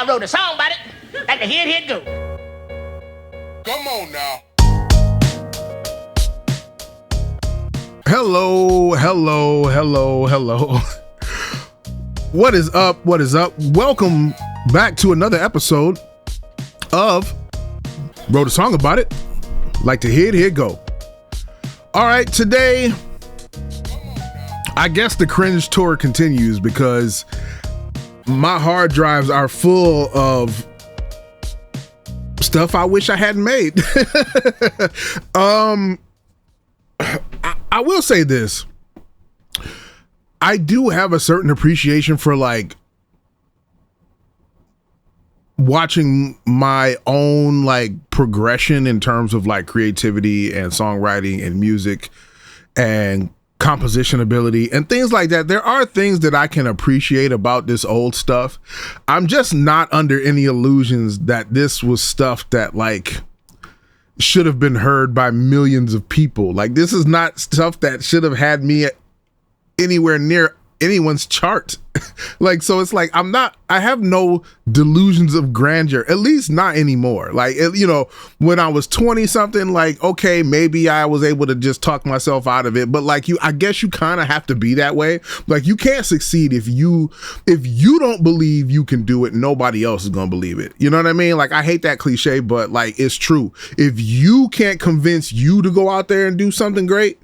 I wrote a song about it. Like to hear it go. Come on now. Hello. What is up? Welcome back to another episode of Wrote a Song About It. Like to hear it go. All right, today, I guess the cringe tour continues because my hard drives are full of stuff I wish I hadn't made. I will say this. I do have a certain appreciation for like watching my own like progression in terms of like creativity and songwriting and music and composition ability and things like that. There are things that I can appreciate about this old stuff. I'm just not under any illusions that this was stuff that like should have been heard by millions of people. Like, this is not stuff that should have had me anywhere near anyone's chart. Like, so it's like, I have no delusions of grandeur, at least not anymore. Like, you know, when I was 20 something, like, okay, maybe I was able to just talk myself out of it. But like I guess you kind of have to be that way. Like, you can't succeed if you don't believe you can do it, nobody else is going to believe it. You know what I mean? Like, I hate that cliche, but like, it's true. If you can't convince you to go out there and do something great,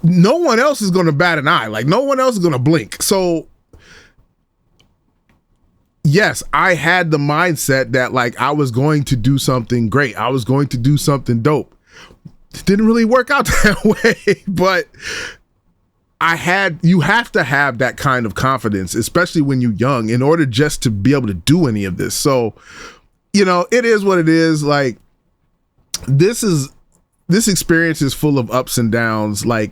no one else is going to bat an eye. Like, no one else is going to blink. So yes, I had the mindset that like I was going to do something great. I was going to do something dope. It didn't really work out that way, but you have to have that kind of confidence, especially when you're young, in order just to be able to do any of this. So, you know, it is what it is. Like, this experience is full of ups and downs, like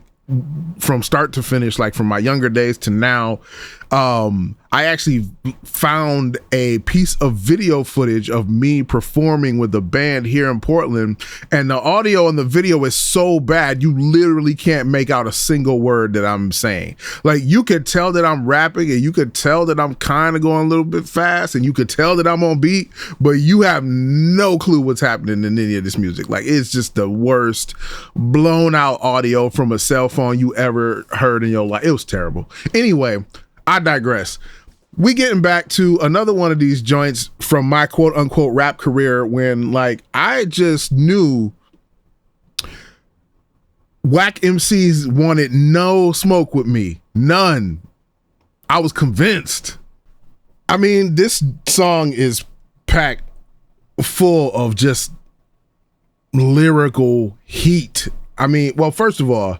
from start to finish, like from my younger days to now. I actually found a piece of video footage of me performing with a band here in Portland, and the audio and the video is so bad you literally can't make out a single word that I'm saying. Like, you could tell that I'm rapping, and you could tell that I'm kind of going a little bit fast, and you could tell that I'm on beat, but you have no clue what's happening in any of this music. Like, it's just the worst blown out audio from a cell phone you ever heard in your life. It was terrible. Anyway, I digress. We getting back to another one of these joints from my quote unquote rap career when like I just knew wack emcees wanted no smoke with me. None. I was convinced. I mean, this song is packed full of just lyrical heat. I mean, well, first of all,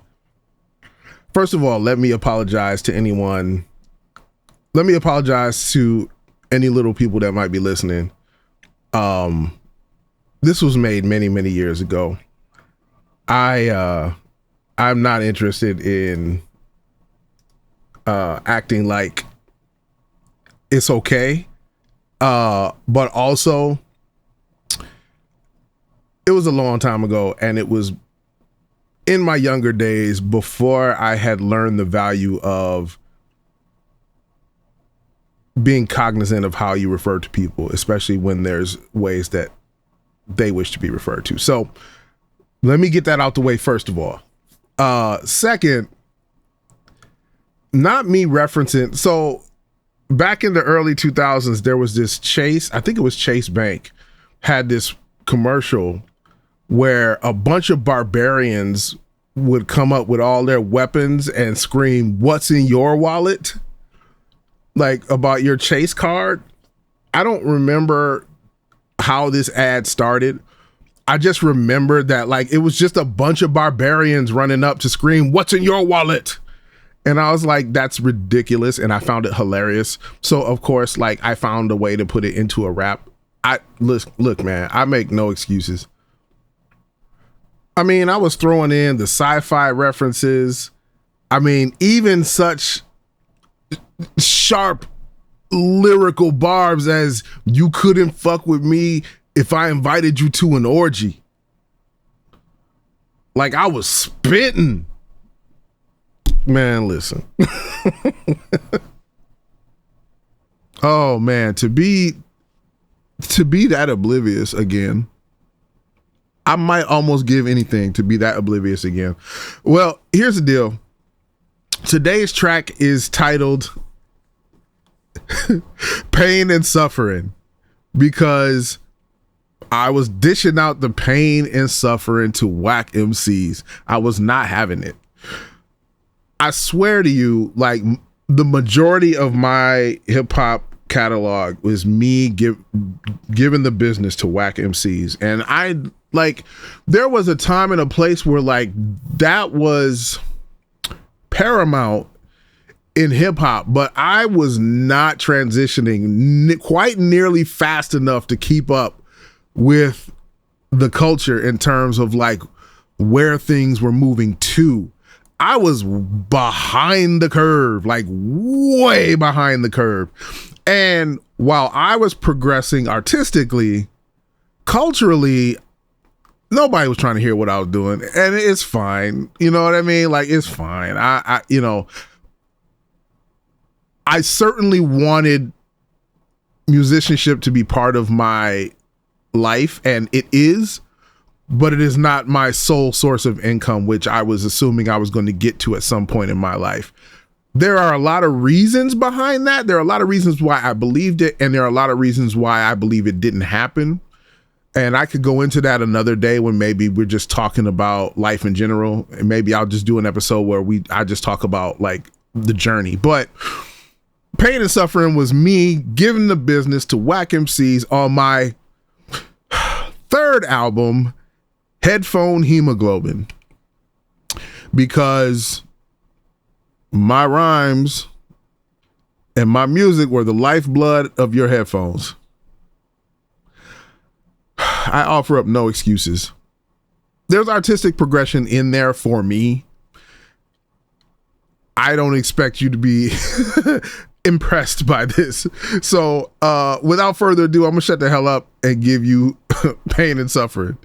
let me apologize to anyone. Let me apologize to any little people that might be listening. This was made many, many years ago. I'm not interested in acting like it's okay. But also, it was a long time ago, and it was in my younger days before I had learned the value of being cognizant of how you refer to people, especially when there's ways that they wish to be referred to. So let me get that out the way first of all. Second, not me referencing. So back in the early 2000s, there was this Chase, I think it was Chase Bank, had this commercial where a bunch of barbarians would come up with all their weapons and scream, "What's in your wallet?" Like about your Chase card. I don't remember how this ad started. I just remember that like it was just a bunch of barbarians running up to scream, "What's in your wallet?" And I was like, that's ridiculous. And I found it hilarious. So of course, like I found a way to put it into a rap. Look, man, I make no excuses. I mean, I was throwing in the sci-fi references. I mean, even such sharp lyrical barbs as "You couldn't fuck with me if I invited you to an orgy." Like, I was spitting. Man, listen. Oh man, to be that oblivious again. I might almost give anything to be that oblivious again. Well, here's the deal. Today's track is titled Pain and Sufferin', because I was dishing out the pain and suffering to wack MCs. I was not having it. I swear to you, like, the majority of my hip hop catalog was me giving the business to wack MCs. And I, like, there was a time and a place where, like, that was paramount in hip hop, but I was not transitioning quite nearly fast enough to keep up with the culture in terms of like where things were moving to. I was behind the curve, like way behind the curve. And while I was progressing artistically, culturally, nobody was trying to hear what I was doing, and it's fine. You know what I mean? Like, it's fine. I certainly wanted musicianship to be part of my life, and it is, but it is not my sole source of income, which I was assuming I was going to get to at some point in my life. There are a lot of reasons behind that. There are a lot of reasons why I believed it, and there are a lot of reasons why I believe it didn't happen. And I could go into that another day when maybe we're just talking about life in general, and maybe I'll just do an episode where I just talk about like the journey. But Pain and Sufferin' was me giving the business to wack MCs on my third album, Headphone Hemoglobin, because my rhymes and my music were the lifeblood of your headphones. I offer up no excuses. There's artistic progression in there for me. I don't expect you to be impressed by this. So without further ado, I'm gonna shut the hell up and give you Pain and Sufferin'.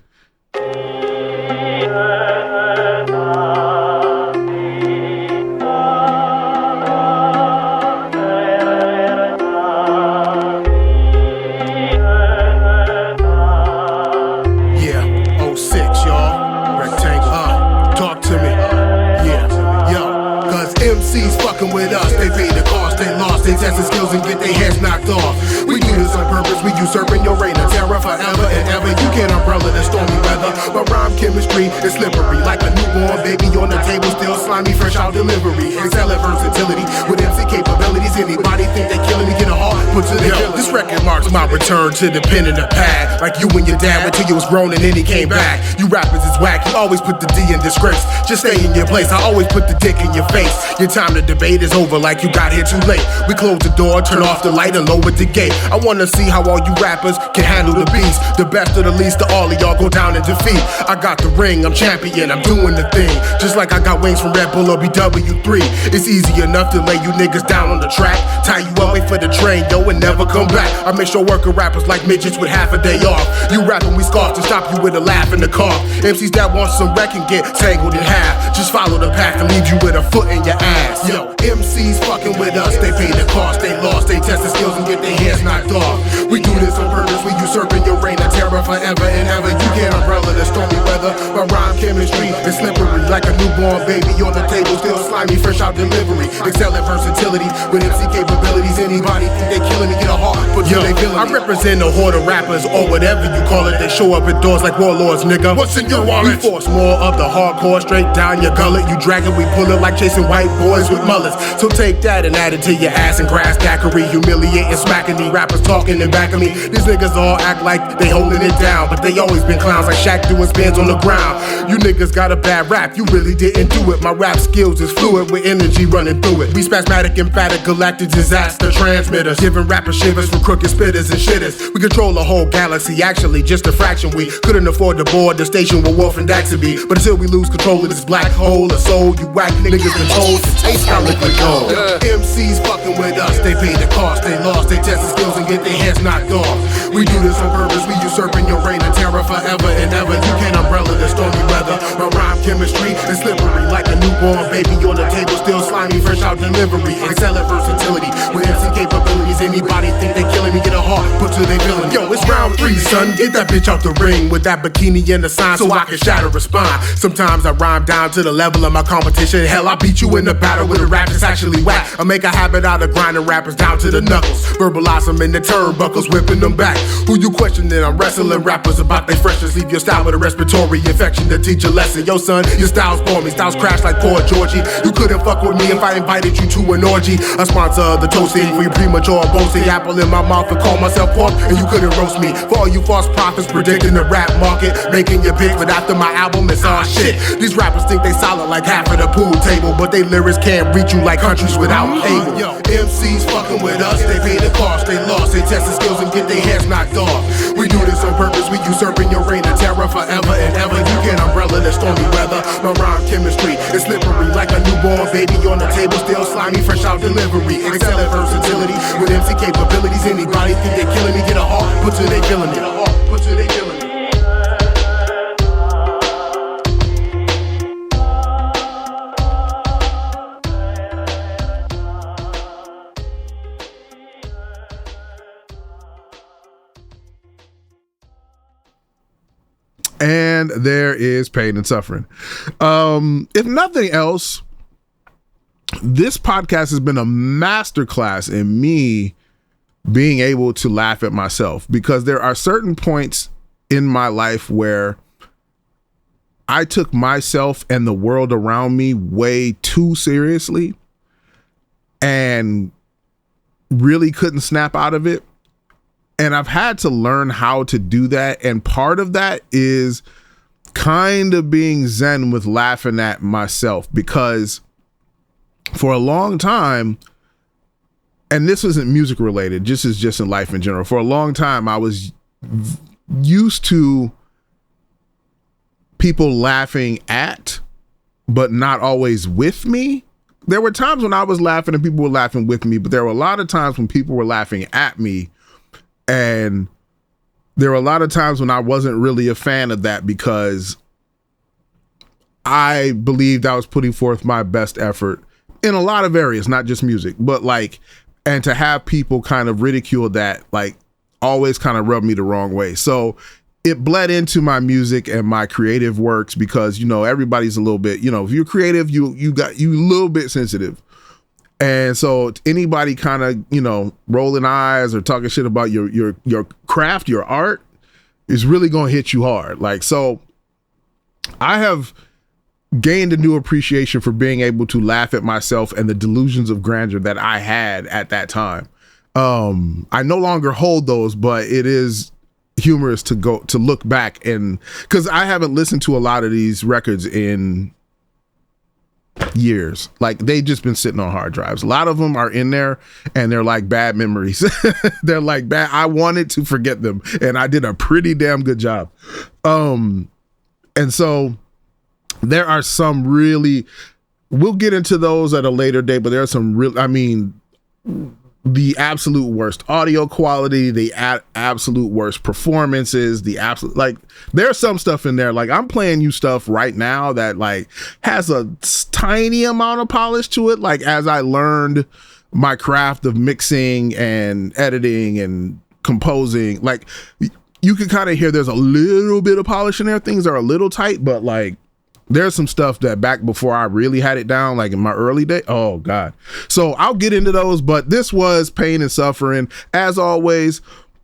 MCs fucking with us, they pay the cost, they lost, they test the skills and get their heads knocked off. We do this on purpose, we usurping your reign of terror forever and ever. You can't umbrella the stormy weather, but rhyme chemistry is slippery like a newborn baby on the table, still slimy, fresh out delivery. Excel at versatility with MC capabilities. Anybody think they killing me, get a heart put to the killer. This record marks my return to the pen and the pad, like you and your dad until you was grown and then he came back. You rappers is whack, you always put the D in disgrace. Just stay in your place, I always put the dick in your face. Your time to debate is over like you got here too late. We close the door, turn off the light and lower the gate. I wanna see how all you rappers can handle the beast. The best of the least, to all of y'all go down in defeat. I got the ring, I'm champion, I'm doing the thing. Just like I got wings from Red Bull or BW3. It's easy enough to lay you niggas down on the track, tie you up, wait for the train, yo, and never come back. I make sure worker rappers like midgets with half a day off. You rap when we scoff to stop you with a laugh and a cough. MCs that want some wreck and get tangled in half. Just follow the path and leave you with a foot in your ass. Yo, MCs fucking with us, they pay the cost, they lost, they test the skills and get their heads knocked off. We do this on purpose, we usurping your reign of terror forever and ever. You can't umbrella the stormy weather, but rhyme chemistry is slippery like a newborn baby on the table, still slimy, fresh out delivery. Excel at versatility with MC capabilities. Anybody think they killing me, get a heart, but yo, they feeling I represent a horde of rappers or whatever you call it. They show up at doors like warlords, nigga. What's in your wallet? We force more of the hardcore straight down your gullet. You drag it, we pull it like chasing white boys with mullets. So take that and add it to your ass and grass daiquiri. Humiliating, smacking me, rappers talking in back of me. These niggas all act like they holding it down, but they always been clowns like Shaq doing spins on the ground. You niggas got a bad rap, you really didn't do it. My rap skills is fluid with energy running through it. We spasmatic, emphatic, galactic disaster transmitters, giving rappers shivers from crooked spitters and shitters. We control a whole galaxy, actually just a fraction. We couldn't afford to board the station with Wolf and Daxby, but until we lose control of this black hole of soul, you whack niggas been told to taste how liquid gold. MCs fucking with us, they pay the cost, they lost, they test the skills and get their heads knocked off. We do this on purpose, we usurp usurping your reign of terror forever and ever. You can't umbrella the stormy weather. My rhyme chemistry is slippery like a newborn baby on the table, still slimy, fresh out delivery. Excel at versatility with MC capabilities. Anybody think they killing me, get a heart, put to they feeling. Yo, it's round 3, son. Get that bitch out the ring with that bikini and the sign so I can shatter a spine. Sometimes I rhyme down to the level of my competition. Hell, I beat you in the battle with a rap that's actually whack. I make a habit out of grinding rappers down to the knuckles. Verbalize them in the turnbuckles, whipping them back. Who you questioning? I'm wrestling rappers about they freshness. Leave your style with a respiratory infection to teach a lesson. Yo, son, your style's for me. Styles crash like poor Georgie. You couldn't fuck with me if I invited you to an orgy. A sponsor of the toasting for your premature boasting. Apple in my mouth and call myself pork, and you couldn't roast me. For all you false prophets predicting the rap market, making your picks, but after my album it's all shit. These rappers think they solid like half of the pool table, but they lyrics can't reach you like countries without cable. Yo, MCs fucking with us, they pay the cost, they lost, they test the skills and get their heads knocked off. We do this on purpose, we usurping your reign of terror forever and ever. You can't umbrella the stormy weather. My rhyme chemistry is slippery like a newborn baby on the table, still slimy, fresh out delivery. Excel at versatility with MC capabilities. Anybody think they killing me, get a heart, put to they feeling it. Put to they feeling it. And there is Pain and Suffering. If nothing else, this podcast has been a masterclass in me being able to laugh at myself, because there are certain points in my life where I took myself and the world around me way too seriously and really couldn't snap out of it. And I've had to learn how to do that. And part of that is kind of being zen with laughing at myself, because for a long time, and this isn't music related, this is just in life in general. For a long time, I was used to people laughing at, but not always with me. There were times when I was laughing and people were laughing with me, but there were a lot of times when people were laughing at me. And there were a lot of times when I wasn't really a fan of that, because I believed I was putting forth my best effort in a lot of areas, not just music, but like, and to have people kind of ridicule that, like, always kind of rubbed me the wrong way. So it bled into my music and my creative works, because, you know, everybody's a little bit, you know, if you're creative, you a little bit sensitive. And so anybody kind of, you know, rolling eyes or talking shit about your craft, your art, is really going to hit you hard. Like, so I have gained a new appreciation for being able to laugh at myself and the delusions of grandeur that I had at that time. I no longer hold those, but it is humorous to look back, and because I haven't listened to a lot of these records in years. Like, they just been sitting on hard drives. A lot of them are in there and they're like bad memories. They're like bad. I wanted to forget them, and I did a pretty damn good job. And so there are some really, we'll get into those at a later date, but there are some real, I mean, the absolute worst audio quality, the absolute worst performances, the absolute, like, there's some stuff in there. Like, I'm playing you stuff right now that like has a tiny amount of polish to it. Like, as I learned my craft of mixing and editing and composing, like, you can kind of hear there's a little bit of polish in there. Things are a little tight, but like, there's some stuff that back before I really had it down, like in my early day. Oh God. So I'll get into those, but this was Pain and Suffering. As always,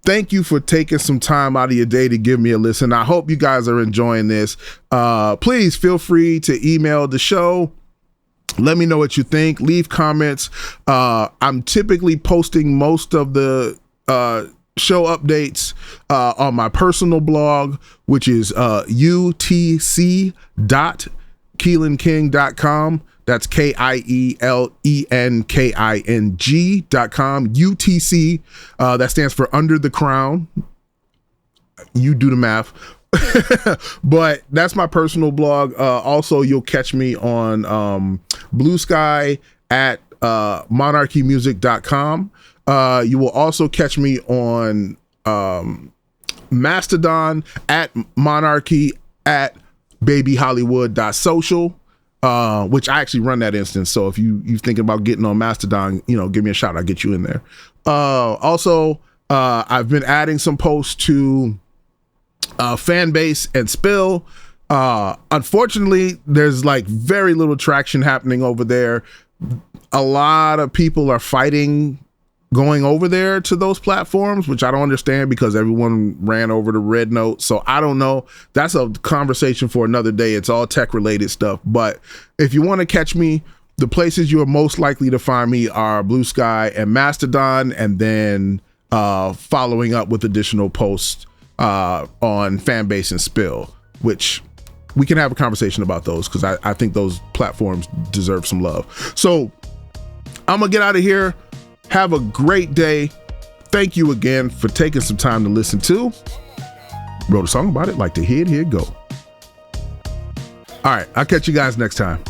thank you for taking some time out of your day to give me a listen. I hope you guys are enjoying this. Please feel free to email the show. Let me know what you think. Leave comments. I'm typically posting most of the show updates on my personal blog, which is utc.keelanking.com. That's KIELENKING.com. UTC, that stands for Under the Crown. You do the math. But that's my personal blog. Also, you'll catch me on Blue Sky at monarchymusic.com. You will also catch me on Mastodon at Monarchy at babyhollywood.social, which I actually run that instance. So if you thinking about getting on Mastodon, give me a shout. I'll get you in there. Also, I've been adding some posts to Fanbase and Spill. Unfortunately, there's like very little traction happening over there. A lot of people are fighting going over there to those platforms, which I don't understand because everyone ran over to Red Note. So I don't know. That's a conversation for another day. It's all tech related stuff. But if you want to catch me, the places you are most likely to find me are Blue Sky and Mastodon, and then following up with additional posts on Fanbase and Spill, which we can have a conversation about those because I think those platforms deserve some love. So I'm gonna get out of here. Have a great day. Thank you again for taking some time to listen to. Wrote a song about it, like to hear it go. All right, I'll catch you guys next time.